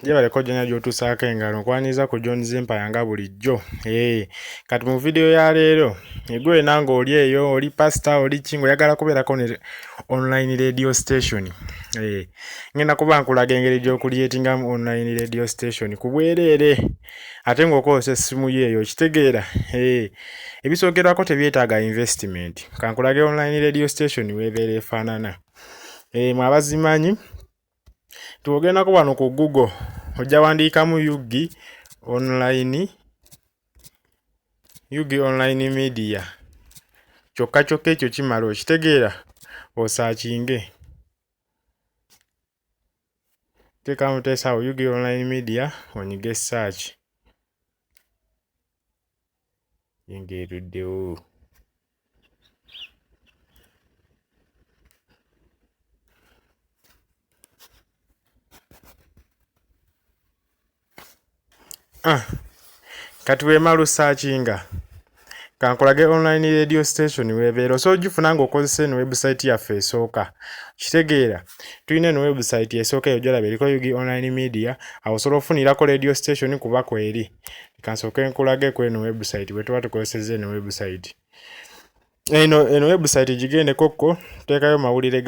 Jebale ko jonna gy'otuusaako engalo nkwaniza ku JOHNZ Empire nga bulijjo. Kati mu video ya leero gwe nange oli eyo oli pastor oli ki ng'oyagala kubeerako ne online radio station. Ngenda kuba nkulaga engeri gy'okuliyetingamu online radio station ku bwereere ate ng'okozesa essimu yo eyo okitegeera. Ebisookerwako tebyetaaga investment. Kankulage online radio station weebeera efaanana. Mwe abazimanyi tuogendako wano ku Google ojja wandiikamu yugi online media kyokka ekyo kimala okitegeera osaakinge teekamu teesaawo yugi online media onyige search yengeeruddewo. Kati weemala osaakinga kankulage online radio station weebeera osobola ogifuna ng'okozesa eno website yaffe esooka kitegeera tulina eno website esooka eyo gyolaba eriko yugi online media awo osobola ofunirako radio station kuba kweri kansooke nkulage ku eno website bwe tuba tukozesezza eno website eno website gigendekokko tuteekayo mawulire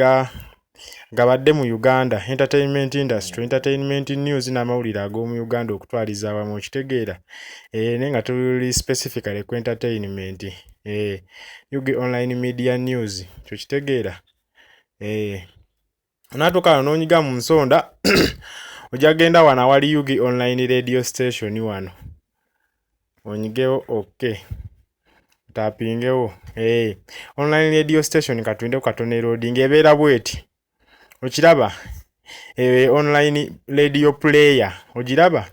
gabadde mu Uganda entertainment industry entertainment news n'amawulire ag'omu Uganda okutwaliza awamu okitegeera naye nga tuli specifically ku entertainment yugi online media news kyo kitegeera onaatuuka wano n'onyiga mu nsonda ojja genda wano awali yugi online radio station wano onyigewo ok tapingewo online radio station katulinde ku katono loading ebeera bweti okiraba online radio player ogiraba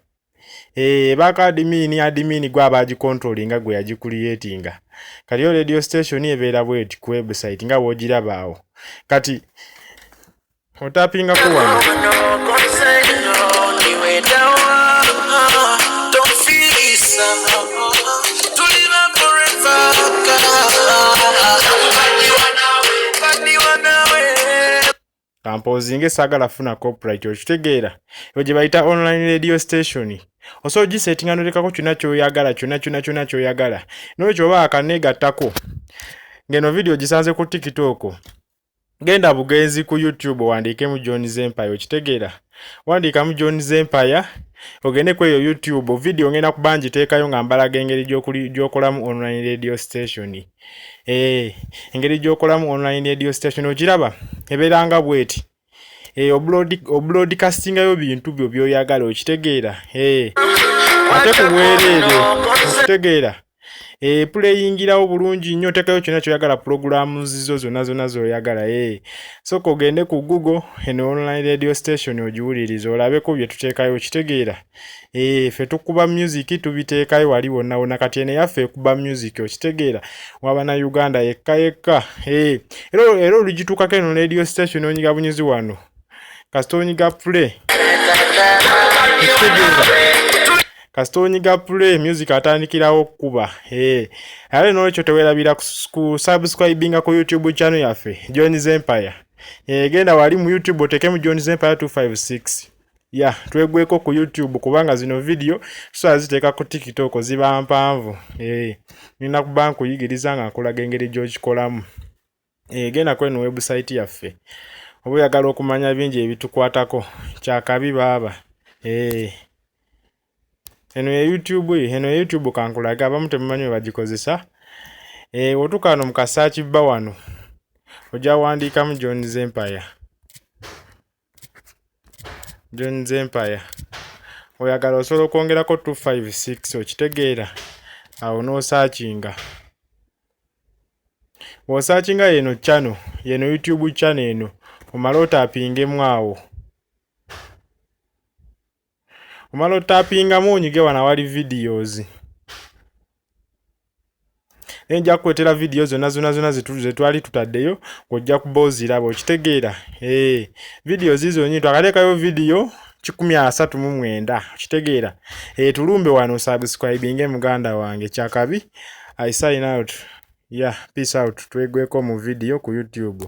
baka admin gwe abagicontrollinga gwe yagicreatinga kati yo radio station ebeera bweti ku website nga bw'ogiraba awo kati otapingako wano kampozinge sagala funa copyright okitegeera eyo gye bayita online radio station osobola ogisettinga n'olekako kyonna ky'oyagala kyonna ky'oyagala n'olwekyo oba akaneegattako ng'eno video gisanze ku TikTok genda bugenzi ku YouTube wandiikemu JOHNZ Empire okitegeera wandiikamu JOHNZ Empire ogende ku eyo YouTube video ngenda kuba ngiteekayo nga mbalaga engeri gy'okolamu online radio station engeri gy'okolamu online radio station ogiraba ebeeranga bweti obroadcastingayo bintu byo by'oyagala okitegeera ate ku bwereere okitegeera playingirawo bulungi nnyo oteekayo kyonna ky'oyagala programs zo zonna z'oyagala soka ogende ku Google eno online radio station ogiwulirize olabeko bye tuteekayo okitegeera ffe tukuba music tubiteekayo wali wonna kati eno yaffe ekuba music okitegeera waba na Uganda yekka era olugituukako eno radio station onyiga bunyuzi wano kasita onyiga play kasita onyiga play music atandikirawo okuba ale n'olwekyo teweerabira ku subscribinga ku YouTube channel yaffe JOHNZ Empire genda wali mu YouTube oteekemu JOHNZ Empire 256 twegweko ku YouTube kubanga zino video tusobola ziteeka ku TikTok ziba mpanvu nina kuba nkuyigiriza nga nkulaga engeri gy'okikolamu genda ku eno website yaffe oba oyagala okumanya bingi ebitukwatako kyakabi baaba eno ya YouTube kankulaga abamu temumanyi bwe bagikozesa otuuka wano mu kasaaki bba wano ojja wandiikamu JOHNZ Empire oyagala osobola okwongerako 256 okitegeera awo n'osaakinga bw'osaakinga yeno YouTube channel eno omala otapingemu awo omala otapingamu onyige wano awali videos nja kukwetera video zonna zetwali tutaddeyo ng'ojja kuba oziraba okitegeera videos izo nyingi twakateekayo video 139 okitegeera tulumbe wano subscribinge muganda wange kyakabi I sign out peace out twegweko mu video ku YouTube.